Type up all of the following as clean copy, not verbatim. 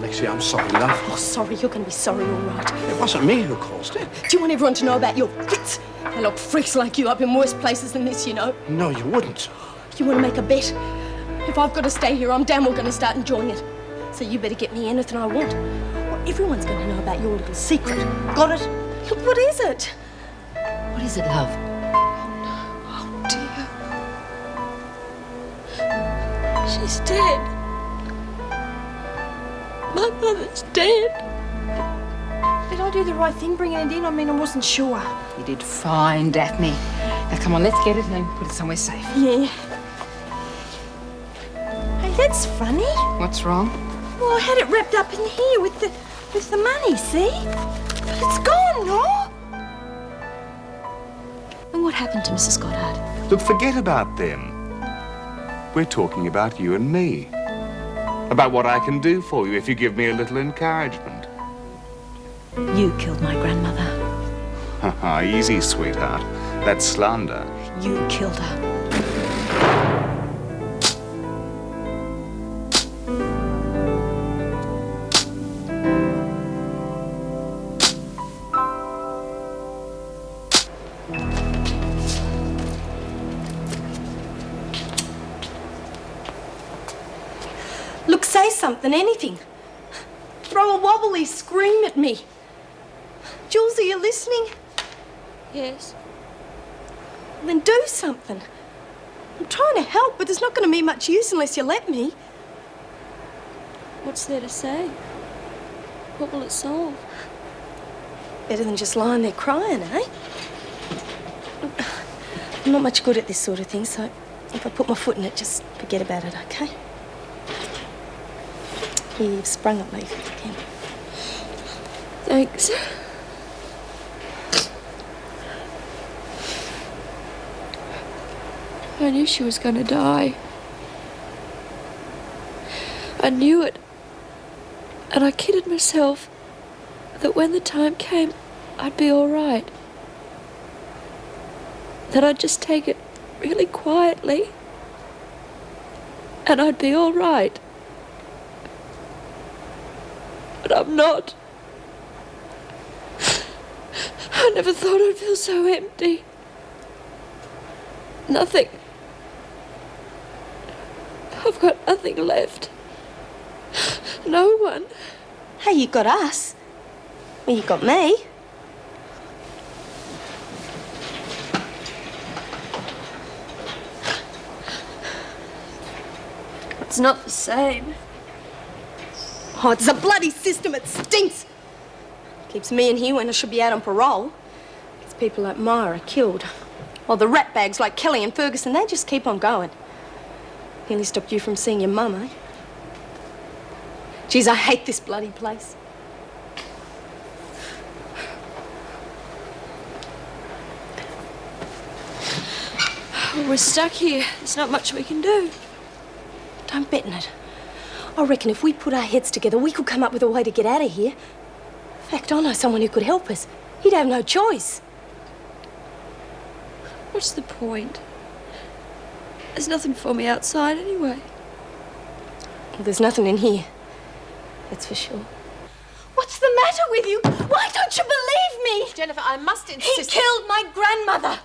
Lexi, I'm sorry, love. Oh, sorry. You're going to be sorry, all right. It wasn't me who caused it. Do you want everyone to know about your fits? They lock freaks like you up in worse places than this, you know. No, you wouldn't. You want to make a bet? If I've got to stay here, I'm damn well going to start enjoying it. So you better get me anything I want. Or everyone's going to know about your little secret. Got it? Look, what is it? What is it, love? Oh, dear. She's dead. My mother's dead. Did I do the right thing bringing it in? I mean, I wasn't sure. You did fine, Daphne. Now, come on, let's get it and then put it somewhere safe. Yeah. Hey, that's funny. What's wrong? Well, I had it wrapped up in here with the money, see? But it's gone, no? And what happened to Mrs. Goddard? Look, forget about them. We're talking about you and me. About what I can do for you if you give me a little encouragement. You killed my grandmother. Haha, easy, sweetheart. That's slander. You killed her. Look, say something, anything. Throw a wobbly, scream at me. Jules, are you listening? Yes. Then do something. I'm trying to help, but there's not going to be much use unless you let me. What's there to say? What will it solve? Better than just lying there crying, eh? I'm not much good at this sort of thing, so if I put my foot in it, just forget about it, okay? Here, you've sprung up me again. Thanks. I knew she was going to die. I knew it. And I kidded myself that when the time came, I'd be all right. That I'd just take it really quietly. And I'd be all right. But I'm not. I never thought I'd feel so empty. Nothing. I've got nothing left. No one. Hey, you got us. Well, you got me. It's not the same. Oh, it's a bloody system. It stinks. Keeps me in here when I should be out on parole. Gets people like Myra killed. While the ratbags like Kelly and Ferguson, they just keep on going. Nearly stopped you from seeing your mum, eh? Geez, I hate this bloody place. We're stuck here. There's not much we can do. Don't bet on it. I reckon if we put our heads together, we could come up with a way to get out of here. In fact, I know someone who could help us. He'd have no choice. What's the point? There's nothing for me outside anyway. Well, there's nothing in here. That's for sure. What's the matter with you? Why don't you believe me? Jennifer, I must insist... He killed my grandmother.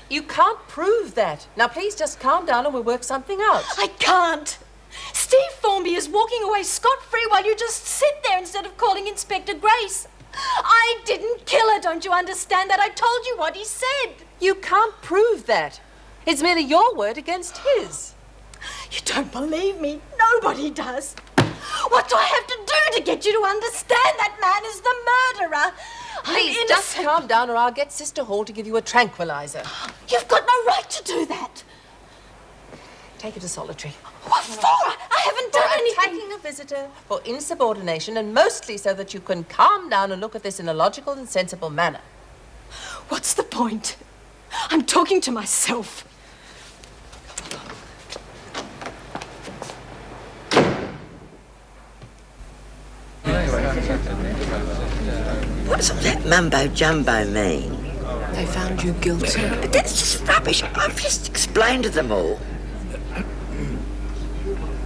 You can't prove that. Now, please just calm down and we'll work something out. I can't. Steve Formby is walking away scot-free while you just sit there instead of calling Inspector Grace. I didn't kill her, don't you understand that? I told you what he said. You can't prove that. It's merely your word against his. You don't believe me. Nobody does. What do I have to do to get you to understand that man is the murderer? Please, just calm down or I'll get Sister Hall to give you a tranquilizer. You've got no right to do that. Take it to solitary. What for? I haven't done anything. Attacking a visitor, for insubordination, and mostly so that you can calm down and look at this in a logical and sensible manner. What's the point? I'm talking to myself. What does all that mumbo-jumbo mean? They found you guilty. But that's just rubbish. I've just explained to them all.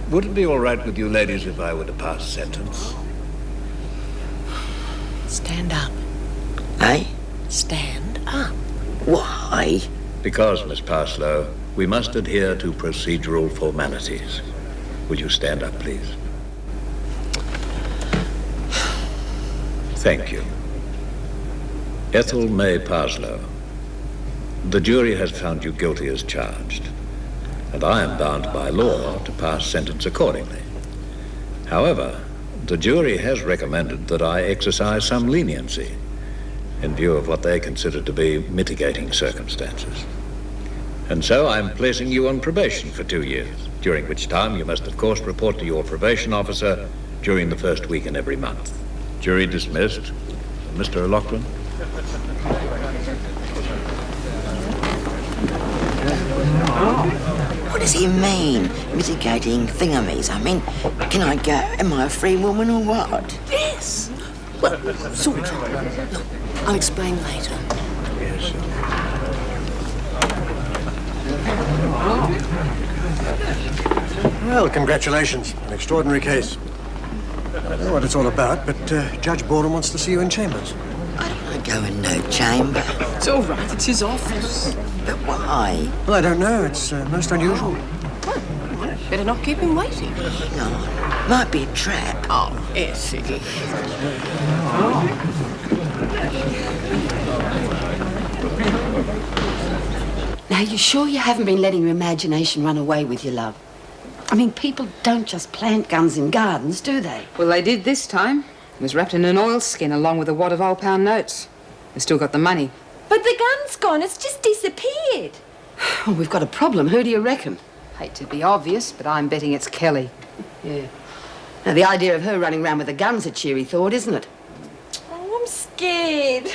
Would it be all right with you ladies if I were to pass sentence? Stand up. Eh? Stand up. Why? Because, Miss Parslow, we must adhere to procedural formalities. Will you stand up, please? Thank you. Ethel May Parslow, the jury has found you guilty as charged, and I am bound by law to pass sentence accordingly. However, the jury has recommended that I exercise some leniency in view of what they consider to be mitigating circumstances. And so I'm placing you on probation for 2 years, during which time you must, of course, report to your probation officer during the first week in every month. Jury dismissed. Mr. O'Loughlin? What does he mean, mitigating thingamies? I mean, can I go? Am I a free woman or what? Yes. Well, sort of. Look, I'll explain later. Well, congratulations. An extraordinary case. I don't know what it's all about, but Judge Borden wants to see you in chambers. I don't want to go in no chamber. It's all right. It's his office. But why? Well, I don't know. It's most unusual. Better not keep him waiting. Hang on. Might be a trap. Oh, yes, it is. Now, you sure you haven't been letting your imagination run away with you, love? I mean, people don't just plant guns in gardens, do they? Well, they did this time. It was wrapped in an oilskin along with a wad of old-pound notes. They still got the money. But the gun's gone. It's just disappeared. Oh, we've got a problem. Who do you reckon? Hate to be obvious, but I'm betting it's Kelly. Yeah. Now, the idea of her running around with a gun's a cheery thought, isn't it? Oh, I'm scared.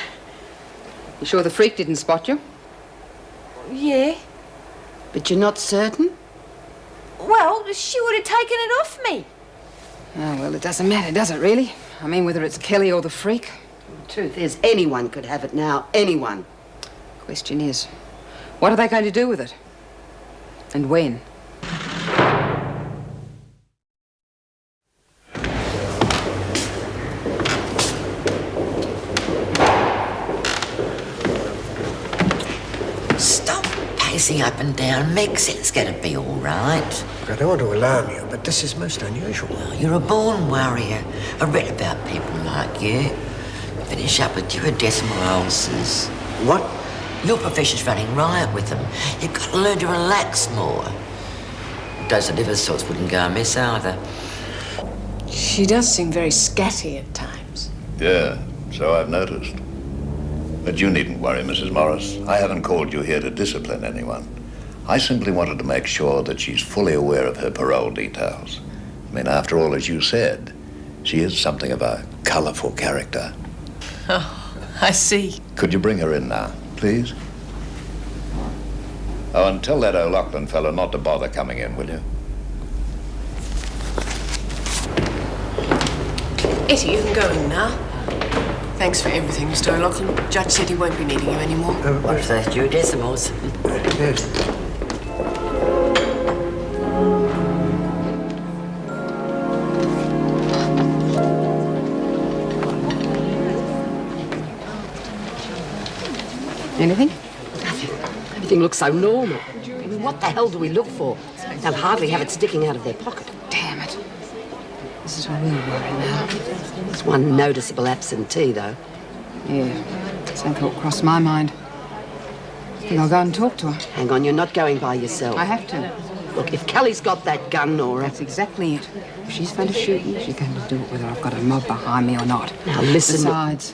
You sure the freak didn't spot you? Yeah. But you're not certain? Well, she would have taken it off me. Oh, well, it doesn't matter, does it, really? I mean, whether it's Kelly or the freak. The truth is, anyone could have it now. Anyone. Question is, what are they going to do with it? And when? Stop pacing up and down, Mix. It's going to be all right. I don't want to alarm you, but this is most unusual. You're a born warrior. I read about people like you. Finish up with your decimal ulcers. What? Your profession's running riot with them. You've got to learn to relax more. Those liver sorts wouldn't go amiss either. She does seem very scatty at times. Yeah, so I've noticed. But you needn't worry, Mrs. Morris. I haven't called you here to discipline anyone. I simply wanted to make sure that she's fully aware of her parole details. I mean, after all, as you said, she is something of a colourful character. Oh, I see. Could you bring her in now, please? Oh, and tell that O'Loughlin fellow not to bother coming in, will you? Etty, you can go in now. Thanks for everything, Mr. O'Loughlin. Judge said he won't be needing you anymore. What's those duodecimals? Yes. Anything? Nothing. Everything looks so normal. I mean, what the hell do we look for? They'll hardly have it sticking out of their pocket. Damn it. This is a real worry now. There's one noticeable absentee, though. Yeah, same thought crossed my mind. I think I'll go and talk to her. Hang on, you're not going by yourself. I have to. Look, if Kelly's got that gun, Nora... That's exactly it. If she's going to shoot me, she's going to do it whether I've got a mob behind me or not. Now, listen... Besides,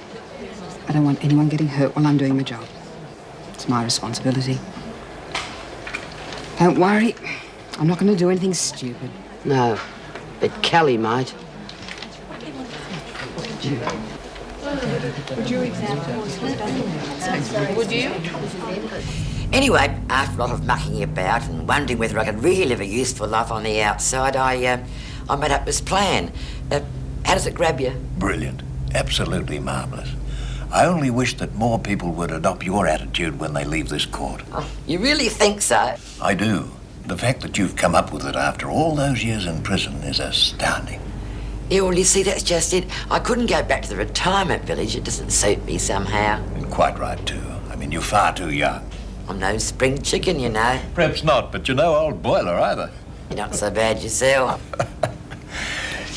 I don't want anyone getting hurt while I'm doing my job. It's my responsibility. Don't worry. I'm not going to do anything stupid. No, but Kelly might. Would you? Anyway, after a lot of mucking about and wondering whether I could really live a useful life on the outside, I made up this plan. How does it grab you? Brilliant. Absolutely marvellous. I only wish that more people would adopt your attitude when they leave this court. Oh, you really think so? I do. The fact that you've come up with it after all those years in prison is astounding. Yeah, well, you see, that's just it. I couldn't go back to the retirement village. It doesn't suit me somehow. And quite right, too. I mean, you're far too young. I'm no spring chicken, you know. Perhaps not, but you're no old boiler either. You're not so bad yourself.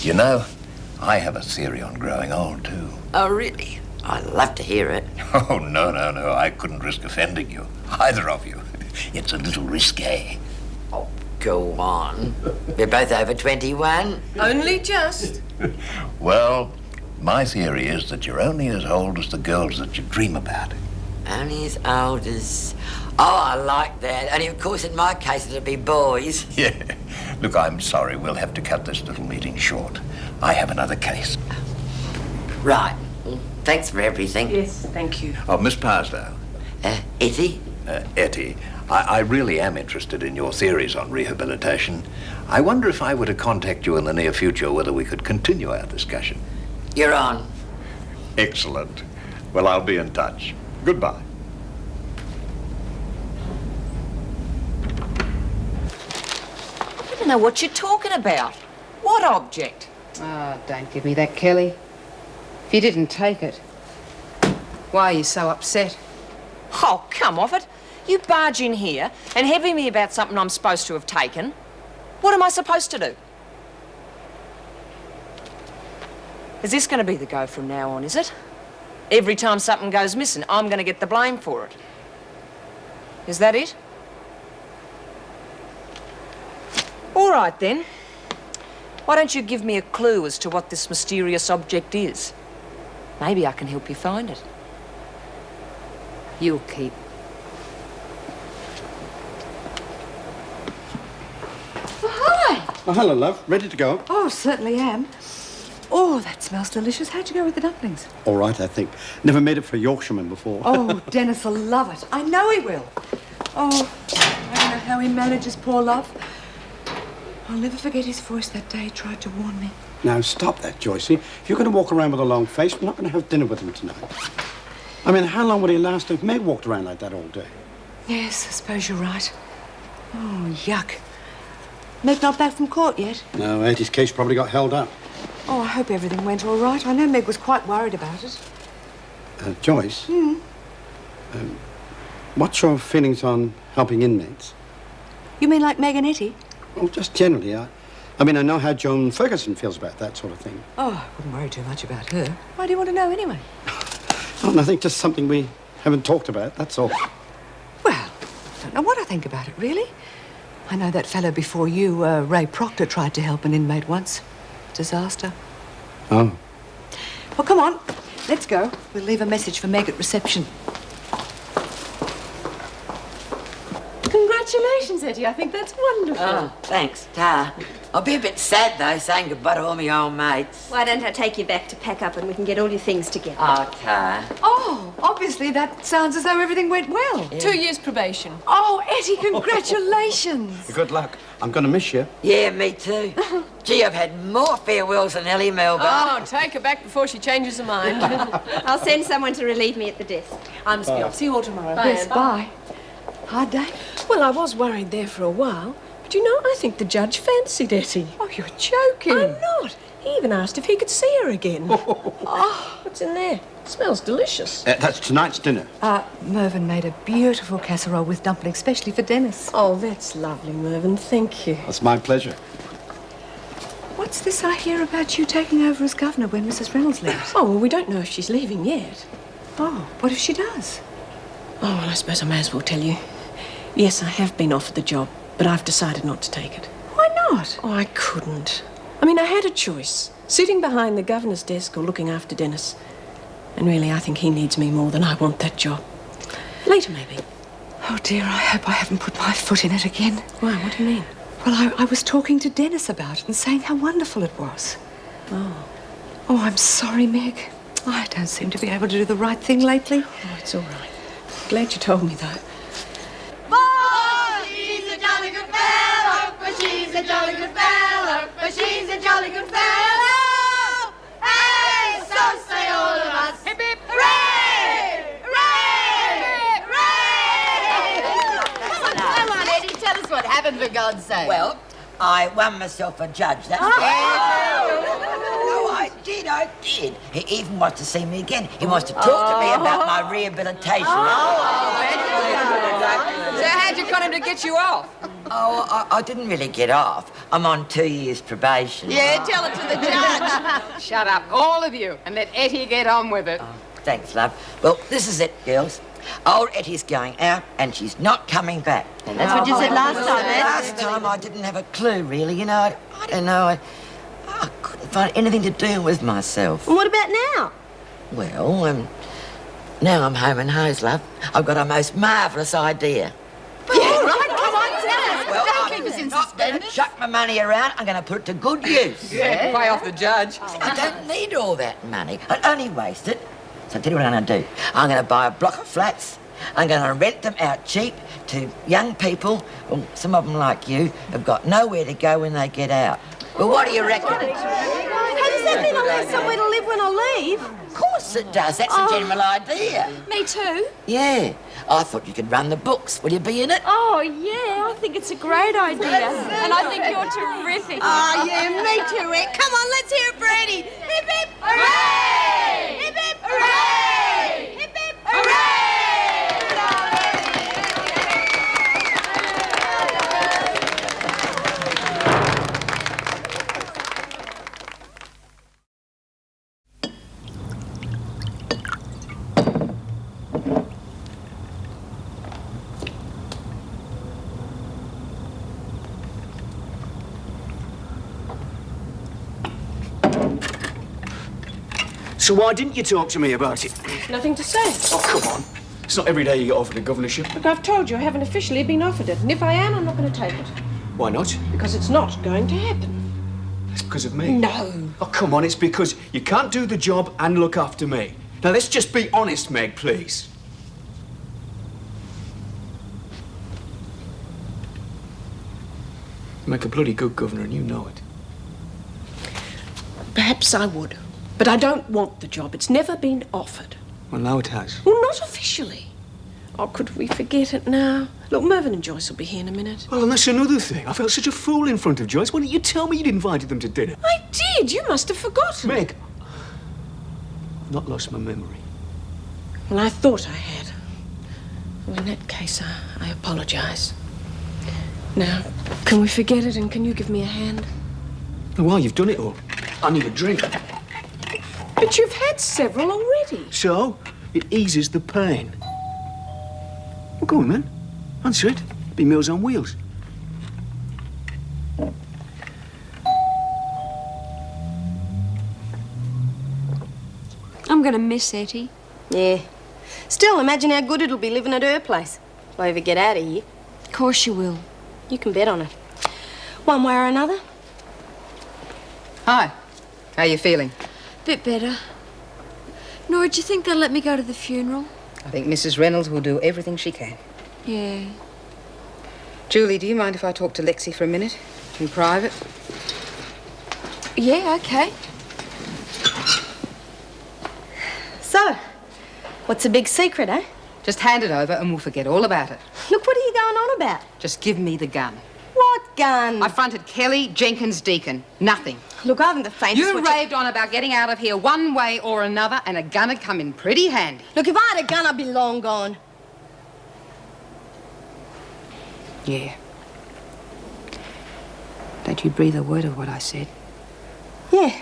You know, I have a theory on growing old, too. Oh, really? I'd love to hear it. Oh, no. I couldn't risk offending you. Either of you. It's a little risque. Oh, go on. We're both over 21. Only just. Well, my theory is that you're only as old as the girls that you dream about. Only as old as... Oh, I like that. Only, of course, in my case, it'll be boys. Yeah. Look, I'm sorry. We'll have to cut this little meeting short. I have another case. Right. Well, thanks for everything. Yes, thank you. Oh, Miss Parslow. Etty? Etty, I really am interested in your theories on rehabilitation. I wonder if I were to contact you in the near future, whether we could continue our discussion. You're on. Excellent. Well, I'll be in touch. Goodbye. I don't know what you're talking about. What object? Oh, don't give me that, Kelly. If you didn't take it, why are you so upset? Oh, come off it. You barge in here and heavy me about something I'm supposed to have taken. What am I supposed to do? Is this going to be the go from now on, is it? Every time something goes missing, I'm going to get the blame for it. Is that it? All right, then. Why don't you give me a clue as to what this mysterious object is? Maybe I can help you find it. You'll keep. Oh, hello, love. Ready to go? Oh, certainly am. Oh, that smells delicious. How'd you go with the dumplings? All right, I think. Never made it for a Yorkshireman before. Oh, Dennis will love it. I know he will. Oh, I don't know how he manages, poor love. I'll never forget his voice that day he tried to warn me. Now, stop that, Joycey. If you're going to walk around with a long face, we're not going to have dinner with him tonight. I mean, how long would he last if Meg walked around like that all day? Yes, I suppose you're right. Oh, yuck. Meg not back from court yet? No, Etty's case probably got held up. Oh, I hope everything went all right. I know Meg was quite worried about it. Joyce? What's your feelings on helping inmates? You mean like Meg and Etty? Oh, just generally. I mean, I know how Joan Ferguson feels about that sort of thing. Oh, I wouldn't worry too much about her. Why do you want to know anyway? Oh, nothing, just something we haven't talked about, that's all. Well, I don't know what I think about it, really. I know that fellow before you, Ray Proctor, tried to help an inmate once. Disaster. Oh. Well, come on. Let's go. We'll leave a message for Meg at reception. Congratulations, Etty. I think that's wonderful. Oh, thanks, Ta. I'll be a bit sad, though, saying goodbye to all my old mates. Why don't I take you back to pack up and we can get all your things together? Oh, Ta. Oh, obviously that sounds as though everything went well. Yeah. 2 years probation. Oh, Etty, congratulations. Good luck. I'm going to miss you. Yeah, me too. Gee, I've had more farewells than Ellie Melba. Oh, take her back before she changes her mind. I'll send someone to relieve me at the desk. I must be off. See you all tomorrow. Yes, bye. Hard day? Well, I was worried there for a while, but you know, I think the judge fancied Etty. Oh, you're joking. I'm not. He even asked if he could see her again. Oh, what's in there? Smells delicious. That's tonight's dinner. Mervyn made a beautiful casserole with dumplings, especially for Dennis. Oh, that's lovely, Mervyn. Thank you. That's my pleasure. What's this I hear about you taking over as governor when Mrs. Reynolds leaves? Oh, well, we don't know if she's leaving yet. Oh, what if she does? Oh, well, I suppose I may as well tell you. Yes, I have been offered the job, but I've decided not to take it. Why not? Oh, I couldn't. I mean, I had a choice. Sitting behind the governor's desk or looking after Dennis. And really, I think he needs me more than I want that job. Later, maybe. Oh, dear, I hope I haven't put my foot in it again. Why, what do you mean? Well, I was talking to Dennis about it and saying how wonderful it was. Oh. Oh, I'm sorry, Meg. I don't seem to be able to do the right thing lately. Oh, it's all right. Glad you told me, though. Oh, she's a jolly good fellow, but she's a jolly good fellow, but she's a jolly good fellow. Hey, so say all of us. Hip, hip, hooray! Hooray! Hooray! Come on, Eddie, tell us what happened, for God's sake. Well, I won myself a judge, that's bloke did. He even wants to see me again. He wants to talk to me about my rehabilitation. So how'd you got him to get you off? Oh, I didn't really get off. I'm on 2 years probation. Yeah, tell it to the judge. Shut up, all of you, and let Etty get on with it. Oh, thanks, love. Well, this is it, girls. Old Etty's going out and she's not coming back. That's what you said last time, eh? Last time I didn't have a clue, really. You know, I don't know. I couldn't find anything to do with myself. And what about now? Well, now I'm home and hosed, love. I've got a most marvellous idea. Yeah, right, come on, tell us. Well, Don't keep us in not going to suspense. chuck my money around. I'm going to put it to good use. Yeah, pay off the judge. I don't need all that money. I'd only waste it. So I'll tell you what I'm going to do. I'm going to buy a block of flats. I'm going to rent them out cheap to young people. Well, some of them like you have got nowhere to go when they get out. Well, what do you reckon? How does that mean I'll have somewhere to live when I leave? Of course it does. That's a general idea. Me too. Yeah. I thought you could run the books. Will you be in it? Oh, yeah, I think it's a great idea. And I think you're terrific. Oh, yeah, me too, Rick. Come on, let's hear it for Eddie. Hip, hip, hooray! Hip, hip, hooray! Hip, hip, hooray! So why didn't you talk to me about it? Nothing to say. Oh, come on. It's not every day you get offered a governorship. Look, I've told you I haven't officially been offered it, and if I am, I'm not going to take it. Why not? Because it's not going to happen. It's because of me. No. Oh, come on, it's because you can't do the job and look after me. Now, let's just be honest, Meg, please. You make a bloody good governor, and you know it. Perhaps I would. But I don't want the job. It's never been offered. Well, now it has. Well, not officially. Oh, could we forget it now? Look, Mervyn and Joyce will be here in a minute. Well, and that's another thing. I felt such a fool in front of Joyce. Why didn't you tell me you'd invited them to dinner? I did. You must have forgotten. Meg, I've not lost my memory. Well, I thought I had. Well, in that case, I apologise. Now, can we forget it and can you give me a hand? Oh, well, you've done it all. I need a drink. But you've had several already. So, it eases the pain. Well, go on, then. Answer it. Be Meals on Wheels. I'm going to miss Etty. Yeah. Still, imagine how good it'll be living at her place. If I ever get out of here. Of course you will. You can bet on it. One way or another. Hi. How you feeling? Bit better. Nora, do you think they'll let me go to the funeral? I think Mrs. Reynolds will do everything she can. Yeah. Julie, do you mind if I talk to Lexi for a minute? In private? Yeah, okay. So, what's the big secret, eh? Just hand it over and we'll forget all about it. Look, what are you going on about? Just give me the gun. What gun? I fronted Kelly, Jenkins, Deacon. Nothing. Look, I haven't the faintest... You raved on about getting out of here one way or another, and a gun had come in pretty handy. Look, if I had a gun, I'd be long gone. Yeah. Don't you breathe a word of what I said. Yeah.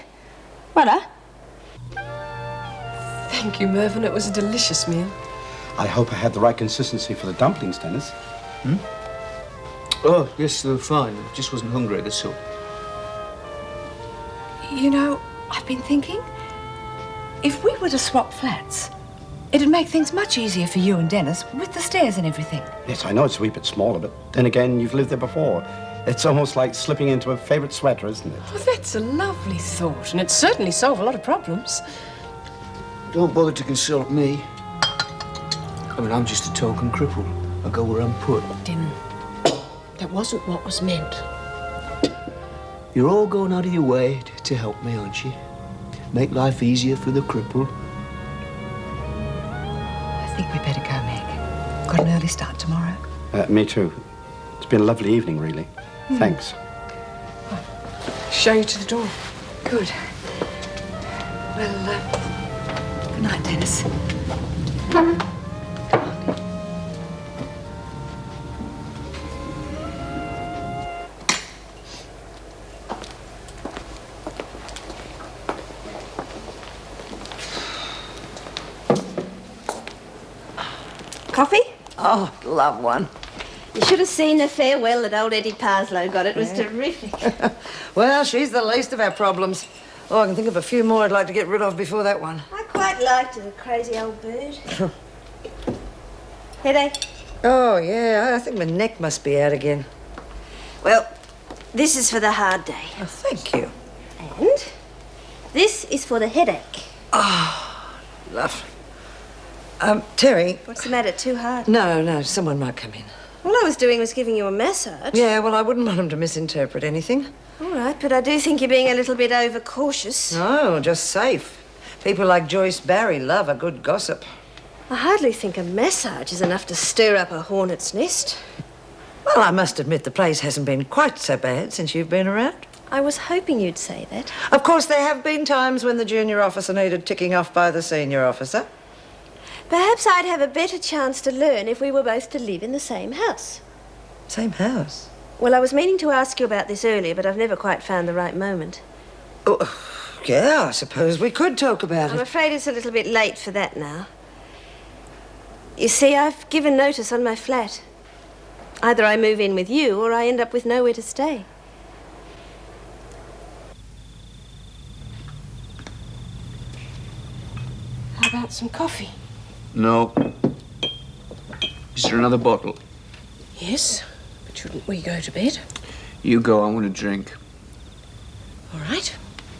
What, Thank you, Mervyn. It was a delicious meal. I hope I had the right consistency for the dumplings, Dennis. Oh, yes, they were fine. I just wasn't hungry, that's all. You know, I've been thinking, if we were to swap flats, it'd make things much easier for you and Dennis with the stairs and everything. Yes, I know it's a wee bit smaller, but then again, you've lived there before. It's almost like slipping into a favourite sweater, isn't it? Well, that's a lovely thought, and it'd certainly solve a lot of problems. Don't bother to consult me. I mean, I'm just a token cripple. I go where I'm put. Din, that wasn't what was meant. You're all going out of your way to help me, aren't you? Make life easier for the cripple. I think we better go, Meg. Got an early start tomorrow. Me too. It's been a lovely evening, really. Thanks. Show you to the door. Good. Well, good night, Dennis. Coffee? Oh, love one. You should have seen the farewell that old Eddie Parslow got. It was terrific. Well, she's the least of our problems. Oh, I can think of a few more I'd like to get rid of before that one. I quite liked her, the crazy old bird. Headache? Oh, yeah, I think my neck must be out again. Well, this is for the hard day. Oh, thank you. And this is for the headache. Oh, love. Terry. What's the matter? Too hard? No, someone might come in. All I was doing was giving you a massage. Yeah, well, I wouldn't want him to misinterpret anything. All right, but I do think you're being a little bit overcautious. No, just safe. People like Joyce Barry love a good gossip. I hardly think a massage is enough to stir up a hornet's nest. Well, I must admit the place hasn't been quite so bad since you've been around. I was hoping you'd say that. Of course, there have been times when the junior officer needed ticking off by the senior officer. Perhaps I'd have a better chance to learn if we were both to live in the same house. Same house? Well, I was meaning to ask you about this earlier, but I've never quite found the right moment. Oh, yeah, I suppose we could talk about I'm it. afraid it's a little bit late for that now. You see, I've given notice on my flat. Either I move in with you or I end up with nowhere to stay. How about some coffee? No. Is there another bottle? Yes, but shouldn't we go to bed? You go, I want a drink. All right,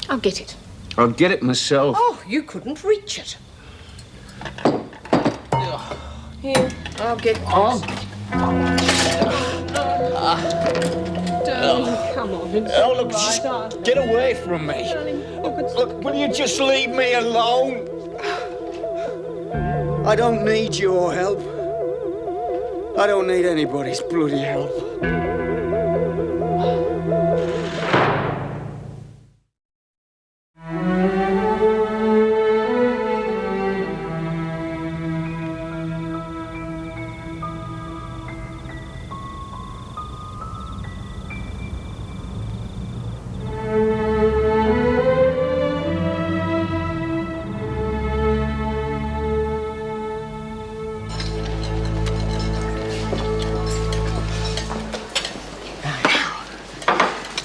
I'll get it. I'll get it myself. Oh, you couldn't reach it. Here, I'll get this. Darling, come on. It's Oh, look, just get away from me. Look, will you just leave me alone? I don't need your help. I don't need anybody's bloody help.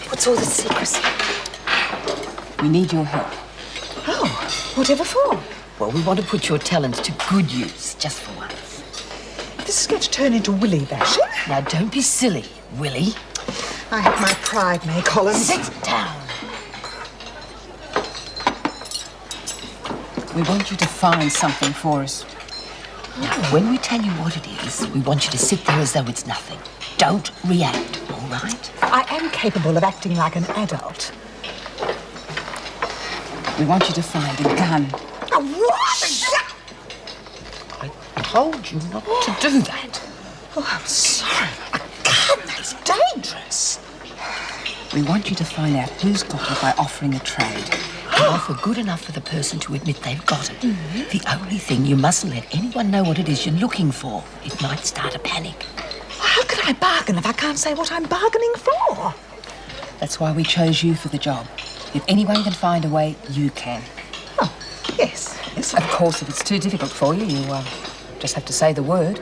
What's all this secrecy? We need your help. Oh, whatever for? Well, we want to put your talents to good use, just for once. This is going to turn into willy bashing. Now, don't be silly, Willie. I have my pride, May Collins. Sit down. We want you to find something for us. Now, when we tell you what it is, we want you to sit there as though it's nothing. Don't react, all right? I am capable of acting like an adult. We want you to find a gun. What? I told you not to do that. Oh, I'm sorry. A gun? That's dangerous. We want you to find out who's got it by offering a trade. An offer good enough for the person to admit they've got it. The only thing, you mustn't let anyone know what it is you're looking for. It might start a panic. How can I bargain if I can't say what I'm bargaining for? That's why we chose you for the job. If anyone can find a way, you can. Oh, yes. Of course, if it's too difficult for you, you just have to say the word.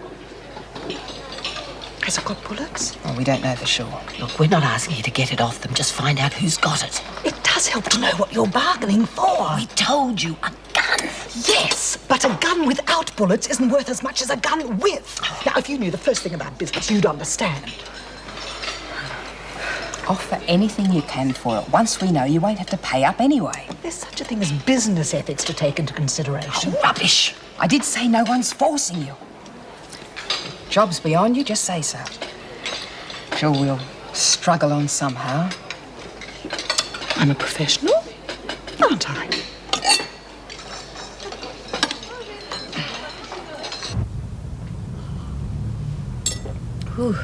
Has it got bullets? Well, we don't know for sure. Look, we're not asking you to get it off them. Just find out who's got it. It does help to know what you're bargaining for. We told you, a gun. Yes, but a gun without bullets isn't worth as much as a gun with. Now, if you knew the first thing about business, you'd understand. Offer anything you can for it. Once we know, you won't have to pay up anyway. There's such a thing as business ethics to take into consideration. Oh, rubbish! I did say no one's forcing you. Job's beyond you, just say so. Sure, we'll struggle on somehow. I'm a professional, aren't I? Ooh,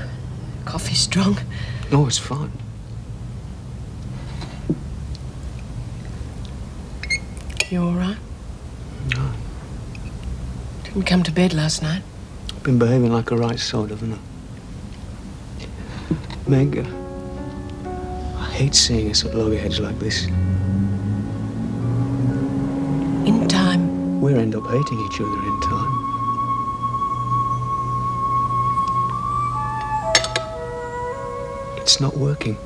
coffee's strong. No, it's fine. You all right? No. Didn't come to bed last night. I've been behaving like a right sod, haven't I? Meg, I hate seeing us at loggerheads like this. In time. We'll end up hating each other in time. It's not working.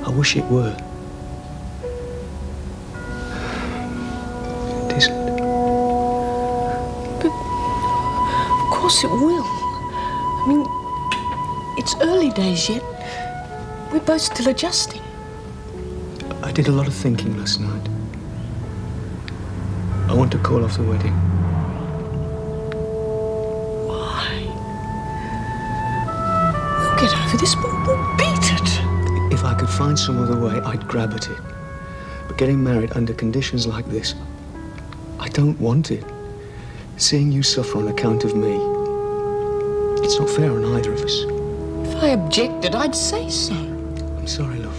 I wish it were. It isn't. But of course it will. I mean, it's early days yet. We're both still adjusting. I did a lot of thinking last night. I want to call off the wedding. Why? We'll get over this, but we'll beat it. If I could find some other way, I'd grab at it. But getting married under conditions like this, I don't want it. Seeing you suffer on account of me, it's not fair on either of us. If I objected, I'd say so. I'm sorry, love.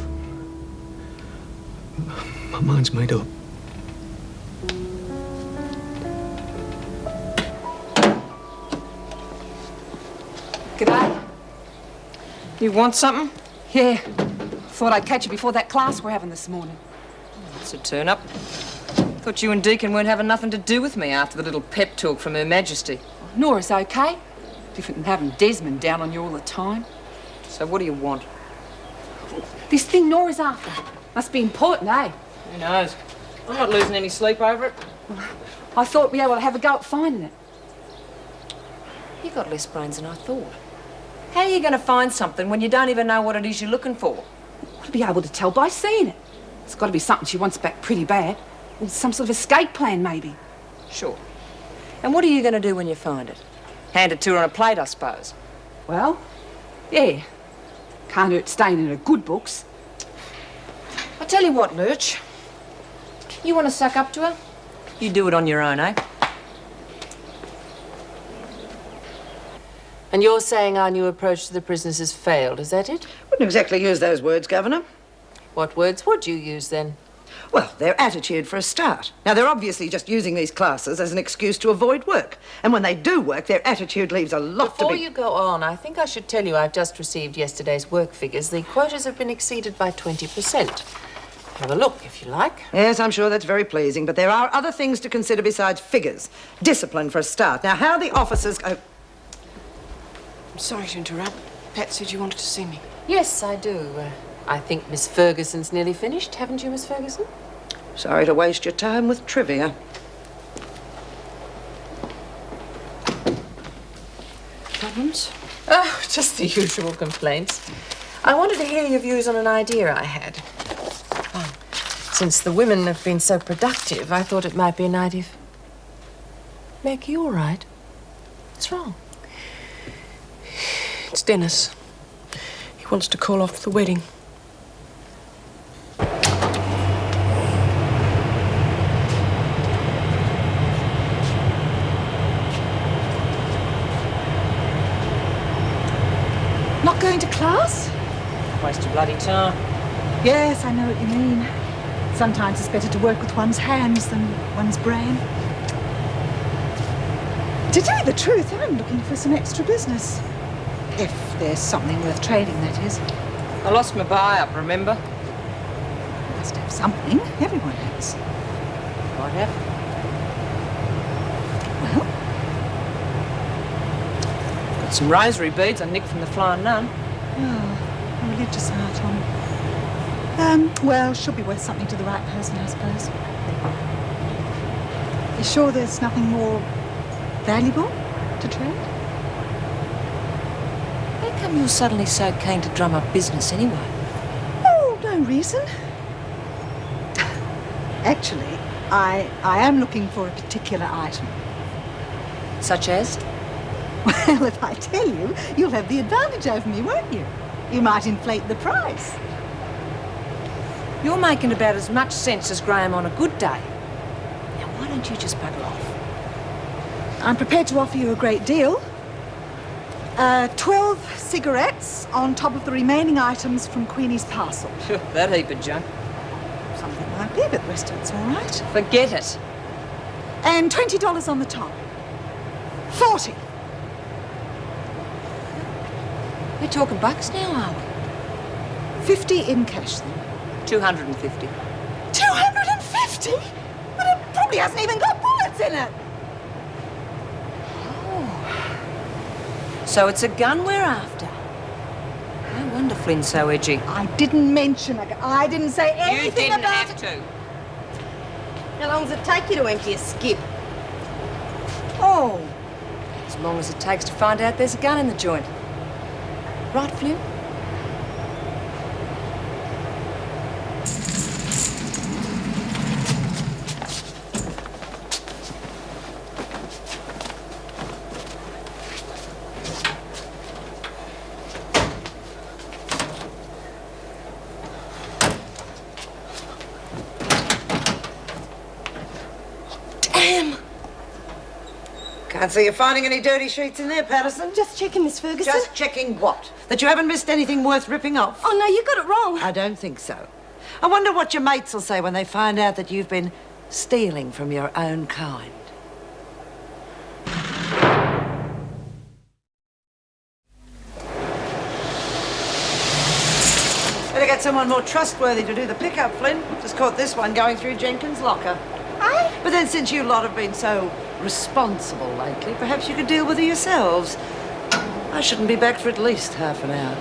My mind's made up. G'day. You want something? Yeah. Thought I'd catch you before that class we're having this morning. That's a turn-up. Thought you and Deacon weren't having nothing to do with me after the little pep talk from Her Majesty. Nora's okay. Different than having Desmond down on you all the time. So what do you want? This thing Nora's after. Must be important, eh? Who knows? I'm not losing any sleep over it. I thought we'd be able to have a go at finding it. You got less brains than I thought. How are you going to find something when you don't even know what it is you're looking for? We'll be able to tell by seeing it. It's got to be something she wants back pretty bad. Or some sort of escape plan, maybe. Sure. And what are you going to do when you find it? Hand it to her on a plate, I suppose. Well, yeah. Can't hurt staying in her good books. I tell you what, Lurch. You want to suck up to her? You do it on your own, eh? And you're saying our new approach to the prisoners has failed, is that it? Wouldn't exactly use those words, Governor. What words would you use, then? Well, their attitude for a start. Now, they're obviously just using these classes as an excuse to avoid work. And when they do work, their attitude leaves a lot Before to be... you go on, I think I should tell you I've just received yesterday's work figures. The quotas have been exceeded by 20%. Have a look, if you like. Yes, I'm sure that's very pleasing, but there are other things to consider besides figures. Discipline for a start. Now, how the officers... I'm sorry to interrupt. Pat said you wanted to see me. Yes, I do. I think Miss Ferguson's nearly finished, haven't you, Miss Ferguson? Sorry to waste your time with trivia. Problems? Oh, just the usual complaints. I wanted to hear your views on an idea I had. Oh, since the women have been so productive, I thought it might be a night if... Meg, you all right? What's wrong? It's Dennis. He wants to call off the wedding. Not going to class? Waste your bloody time. Yes, I know what you mean. Sometimes it's better to work with one's hands than one's brain. To tell you the truth, I'm looking for some extra business. If there's something worth trading, that is. I lost my buy-up, remember? Must have something. Everyone has. What happened? Well? Got some rosary beads I nicked from the Flying Nun. Oh, a religious heart on. Well, should be worth something to the right person, I suppose. You sure there's nothing more valuable to trade? How come you're suddenly so keen to drum up business anyway? Oh, no reason. Actually, I am looking for a particular item. Such as? Well, if I tell you, you'll have the advantage over me, won't you? You might inflate the price. You're making about as much sense as Graham on a good day. Now, why don't you just bugger off? I'm prepared to offer you a great deal. 12 cigarettes on top of the remaining items from Queenie's parcel. That heap of junk. Something might be, but the rest of it's all right. Forget it. And $20 on the top. 40. We're talking bucks now, are we? 50 in cash, then. 250. 250? But it probably hasn't even got bullets in it. So it's a gun we're after. No wonder Flynn's so edgy. I didn't mention a gun. I didn't say anything You didn't about have it. to. How long does it take you to empty a skip? Oh, As long as it takes to find out there's a gun in the joint. Right, Flynn? Damn! Can't see you finding any dirty sheets in there, Patterson. Just checking, Miss Ferguson. Just checking what? That you haven't missed anything worth ripping off? Oh, no, you got it wrong. I don't think so. I wonder what your mates will say when they find out that you've been stealing from your own kind. Better get someone more trustworthy to do the pickup, Flynn. Just caught this one going through Jenkins' locker. Aye? But then since you lot have been so responsible lately, perhaps you could deal with it yourselves. I shouldn't be back for at least half an hour.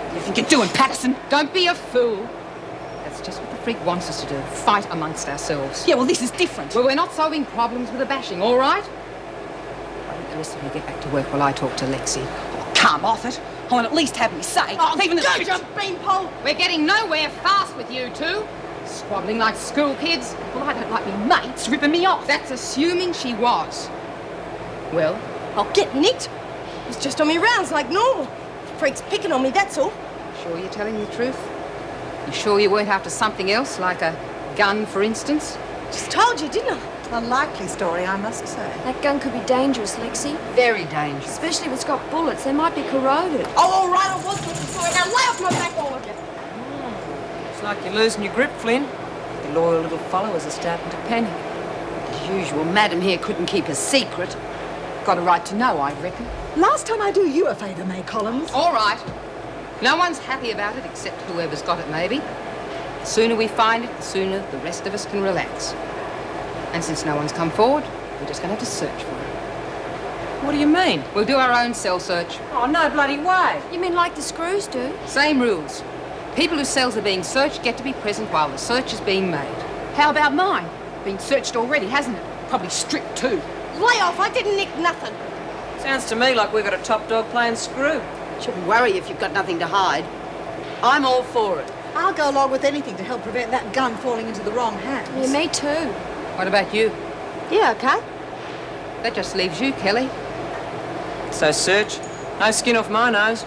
What do you think you're doing, Patterson? Don't be a fool. That's just what the freak wants us to do. Fight amongst ourselves. Yeah, well, this is different. Well, we're not solving problems with a bashing, all right? Why don't the rest of you get back to work while I talk to Lexi? Oh, come off it. I want at least have me say. Oh, even the don't jump, beanpole! We're getting nowhere fast with you two. Squabbling like school kids. Well, I don't like me mates ripping me off. That's assuming she was. Well? I'll get nicked. It's just on me rounds like normal. Freak's picking on me, that's all. Sure you're telling the truth? You sure you weren't after something else, like a gun, for instance? Just told you, didn't I? a likely story, I must say. That gun could be dangerous, Lexi. Very dangerous. Especially if it's got bullets. They might be corroded. Oh, all right, I was looking for it. Now lay off my back, all of you. It's like you're losing your grip, Flynn. Your loyal little followers are starting to panic. As usual, Madam here couldn't keep a secret. Got a right to know, I reckon. Last time I do you a favour, May Collins. All right. No one's happy about it except whoever's got it, maybe. The sooner we find it, the sooner the rest of us can relax. And since no one's come forward, we're just going to have to search for it. What do you mean? We'll do our own cell search. Oh, no bloody way. You mean like the screws do? Same rules. People whose cells are being searched get to be present while the search is being made. How about mine? Been searched already, hasn't it? Probably stripped too. Lay off, I didn't nick nothing. Sounds to me like we've got a top dog playing screw. Shouldn't worry if you've got nothing to hide. I'm all for it. I'll go along with anything to help prevent that gun falling into the wrong hands. Yeah, me too. What about you? Yeah, okay. That just leaves you, Kelly. So search. No skin off my nose.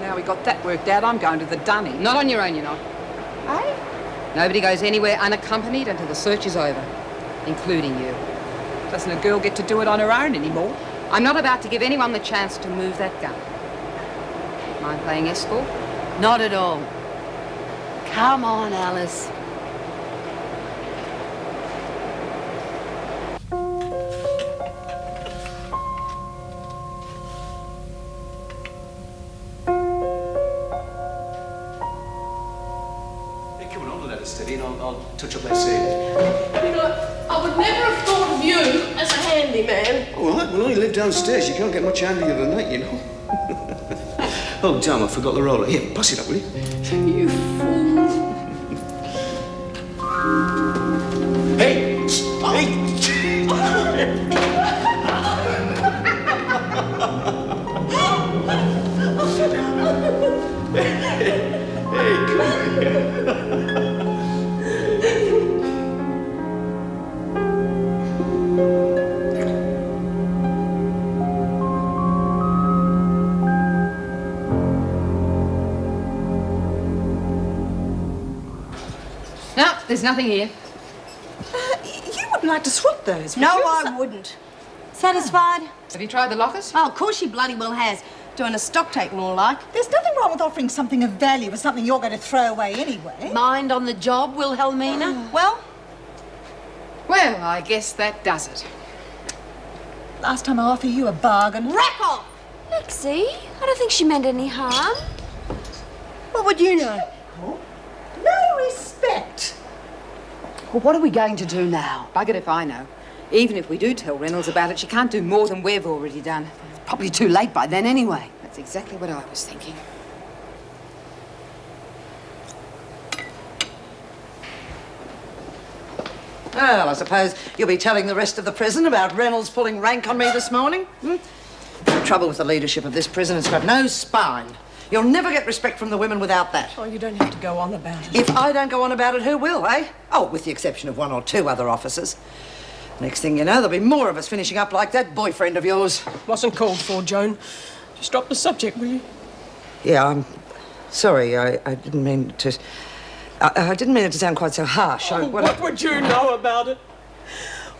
Now we got that worked out, I'm going to the dummy. Not on your own, you're not. Hey? Nobody goes anywhere unaccompanied until the search is over, including you. Doesn't a girl get to do it on her own anymore? I'm not about to give anyone the chance to move that gun. Mind playing escort? Not at all. Come on, Alice. Steady, and I'll touch up that scene. You know, I would never have thought of you as a handyman. All right, well, I live downstairs. You can't get much handier than that, you know. Oh, damn, I forgot the roller. Here, pass it up, will you? You fool. Hey! Hey! Hey, come here. No, there's nothing here. You wouldn't like to swap those, would No, you? I wouldn't. Satisfied? Have you tried the lockers? Oh, of course she bloody well has. Doing a stock take more like. There's nothing wrong with offering something of value for something you're going to throw away anyway. Mind on the job, Wilhelmina? Well, I guess that does it. Last time I offered you a bargain. rack off! Lexi, I don't think she meant any harm. What would you know? No respect. Well, what are we going to do now? Buggered if I know. Even if we do tell Reynolds about it, she can't do more than we've already done. It's probably too late by then anyway. That's exactly what I was thinking. Well, I suppose you'll be telling the rest of the prison about Reynolds pulling rank on me this morning. The trouble with the leadership of this prison, it's got no spine. You'll never get respect from the women without that. Oh, you don't have to go on about it. If I don't go on about it, who will, eh? Oh, with the exception of 1 or 2 other officers. Next thing you know, there'll be more of us finishing up like that boyfriend of yours. Wasn't called for, Joan. Just drop the subject, will you? Yeah, I'm sorry. I didn't mean to... I didn't mean it to sound quite so harsh. What would you know about it?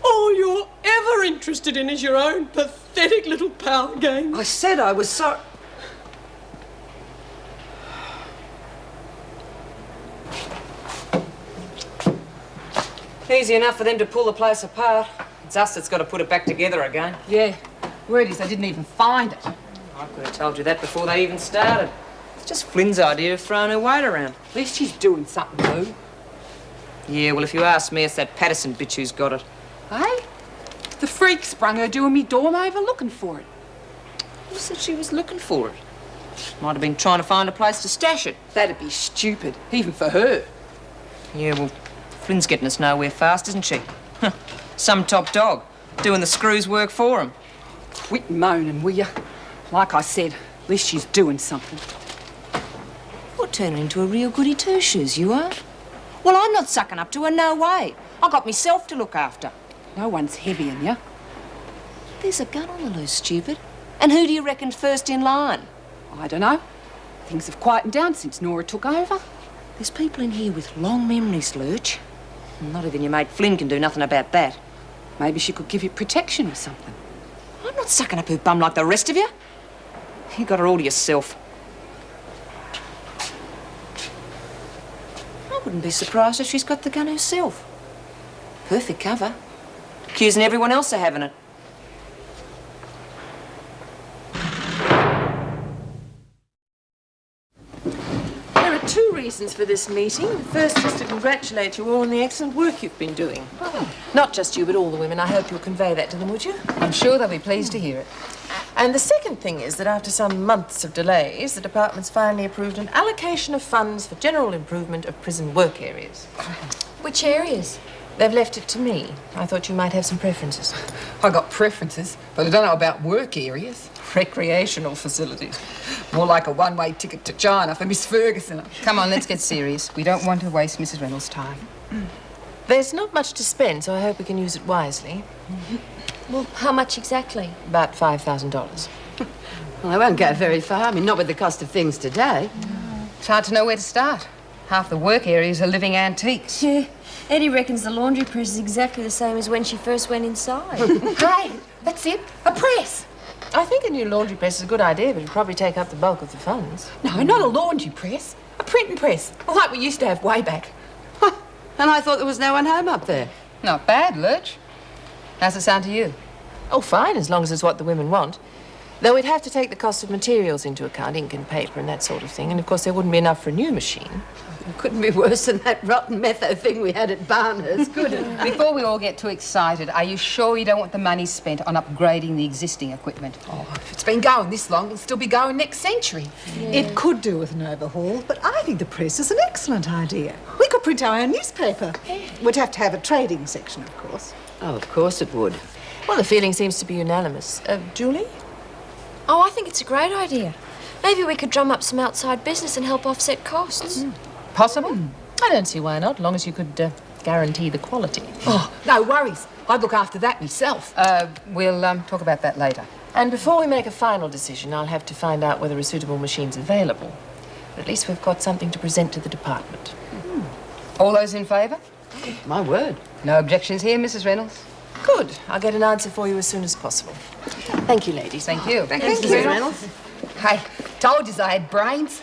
All you're ever interested in is your own pathetic little power game. I said I was sorry. Easy enough for them to pull the place apart. It's us that's got to put it back together again. Yeah. Word is they didn't even find it. I could have told you that before they even started. It's just Flynn's idea of throwing her weight around. At least she's doing something, Lou. Yeah, well, if you ask me, it's that Patterson bitch who's got it. Hey? The freak sprung her doing me dorm over looking for it. Who said she was looking for it? Might have been trying to find a place to stash it. That'd be stupid, even for her. Yeah, well, Flynn's getting us nowhere fast, isn't she? Some top dog, doing the screws work for him. Quit moaning, will you? Like I said, at least she's doing something. You're turning into a real goody two-shoes, you are. Well, I'm not sucking up to her, no way. I got myself to look after. No one's heavying you. There's a gun on the loose, stupid. And who do you reckon's first in line? I don't know. Things have quietened down since Nora took over. There's people in here with long memories, Lurch. Not even your mate Flynn can do nothing about that. Maybe she could give you protection or something. I'm not sucking up her bum like the rest of you. You got her all to yourself. I wouldn't be surprised if she's got the gun herself. Perfect cover. Accusing everyone else of having it. There are 2 reasons for this meeting. The first is to congratulate you all on the excellent work you've been doing. Not just you, but all the women. I hope you'll convey that to them, would you? I'm sure they'll be pleased to hear it. And the second thing is that after some months of delays, the department's finally approved an allocation of funds for general improvement of prison work areas. Which areas? They've left it to me. I thought you might have some preferences. I got preferences, but I don't know about work areas. Recreational facilities. More like a one-way ticket to China for Miss Ferguson. Come on, let's get serious. We don't want to waste Mrs. Reynolds' time. There's not much to spend, so I hope we can use it wisely. Well, how much exactly? About $5,000. Well, I won't go very far. I mean, not with the cost of things today. It's hard to know where to start. Half the work areas are living antiques. Yeah. Eddie reckons the laundry press is exactly the same as when she first went inside. Hey, that's it. A press. I think a new laundry press is a good idea, but it'll probably take up the bulk of the funds. No, not a laundry press. A printing press, like we used to have way back. And I thought there was no one home up there. Not bad, Lurch. How's it sound to you? Oh, fine, as long as it's what the women want. Though we'd have to take the cost of materials into account, ink and paper and that sort of thing. And, of course, there wouldn't be enough for a new machine. It couldn't be worse than that rotten metho thing we had at Barners, could it? Before we all get too excited, are you sure you don't want the money spent on upgrading the existing equipment? Oh, if it's been going this long, it'll still be going next century. Yeah. It could do with an overhaul, but I think the press is an excellent idea. We could print our own newspaper. We'd have to have a trading section, of course. Oh, of course it would. Well, the feeling seems to be unanimous. Julie? Oh, I think it's a great idea. Maybe we could drum up some outside business and help offset costs. Possible? I don't see why not, as long as you could guarantee the quality. Oh, no worries. I'd look after that myself. We'll talk about that later. And before we make a final decision, I'll have to find out whether a suitable machine's available. But at least we've got something to present to the department. All those in favour? My word. No objections here, Mrs. Reynolds? Good. I'll get an answer for you as soon as possible. Thank you, ladies. Thank you. Thank you, Mrs. Reynolds. Hey, told yous I had brains.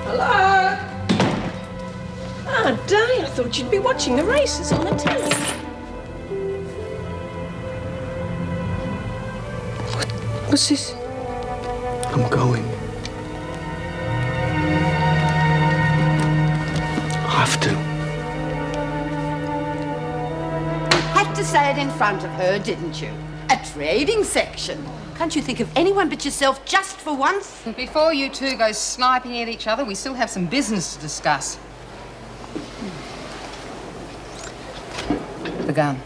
Hello? Oh, Day, I thought you'd be watching the races on the telly. What's this? I'm going. I have to. Had to say it in front of her, didn't you? A trading section. Can't you think of anyone but yourself just for once? Before you two go sniping at each other, we still have some business to discuss. The gun.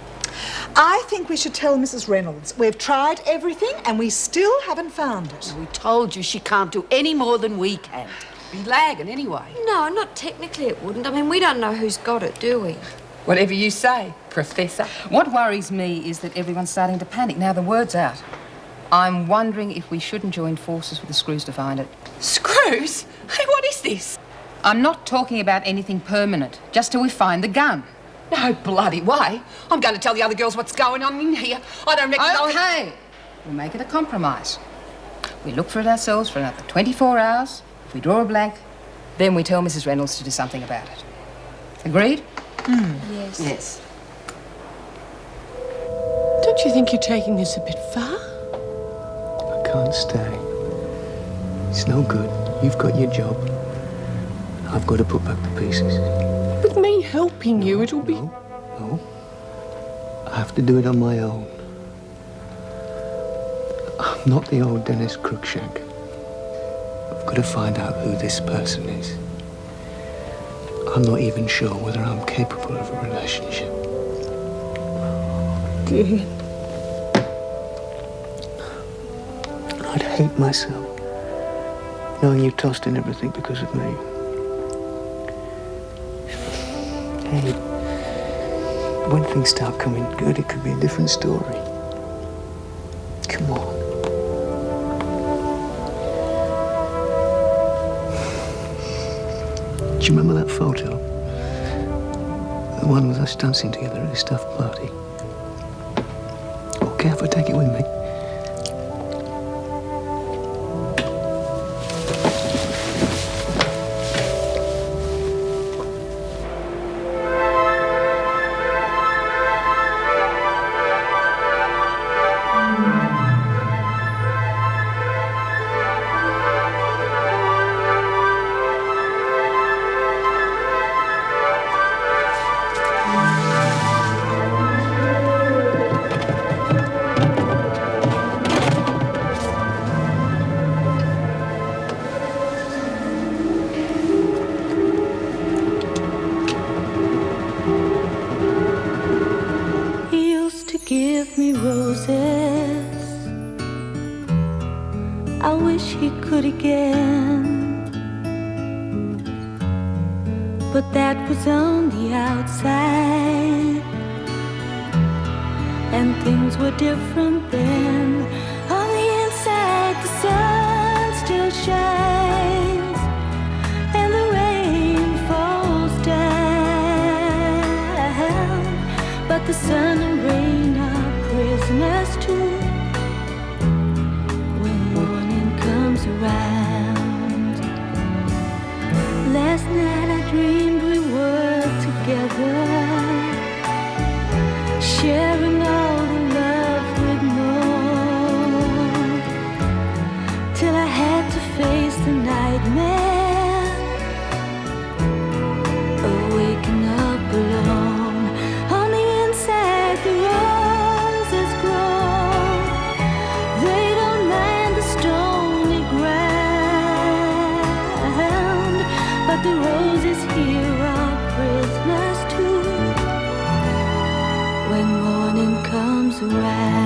I think we should tell Mrs. Reynolds. We've tried everything and we still haven't found it. We told you she can't do any more than we can. Be lagging anyway. No, not technically it wouldn't. I mean, we don't know who's got it, do we? Whatever you say, Professor. What worries me is that everyone's starting to panic now the word's out. I'm wondering if we shouldn't join forces with the Screws to find it. Screws? Hey, what is this? I'm not talking about anything permanent, just till we find the gun. No bloody way. I'm going to tell the other girls what's going on in here. I don't reckon Okay. We'll make it a compromise. We look for it ourselves for another 24 hours. If we draw a blank, then we tell Mrs. Reynolds to do something about it. Agreed? Yes. Yes. Don't you think you're taking this a bit far? I can't stay. It's no good. You've got your job. I've got to put back the pieces. With me helping you, it'll be... No. I have to do it on my own. I'm not the old Dennis Cruikshank. I've got to find out who this person is. I'm not even sure whether I'm capable of a relationship. Dear. I'd hate myself knowing you tossed in everything because of me. Hey, when things start coming good, it could be a different story. Come on. Do you remember that photo? The one with us dancing together at a stuffed party? Okay, if I take it with me. give me roses. I wish he could again, but that was on the outside, and things were different then. On the inside, the sun still shines, and the rain falls down, but the sun and rain are prisoners too. When morning comes around, last night I dreamed we were together, sharing all the love we'd known, till I had to face the nightmare of waking up alone. On the inside, the roses grow. They don't mind the stony ground, but the roses here are prisoners too. When morning comes around,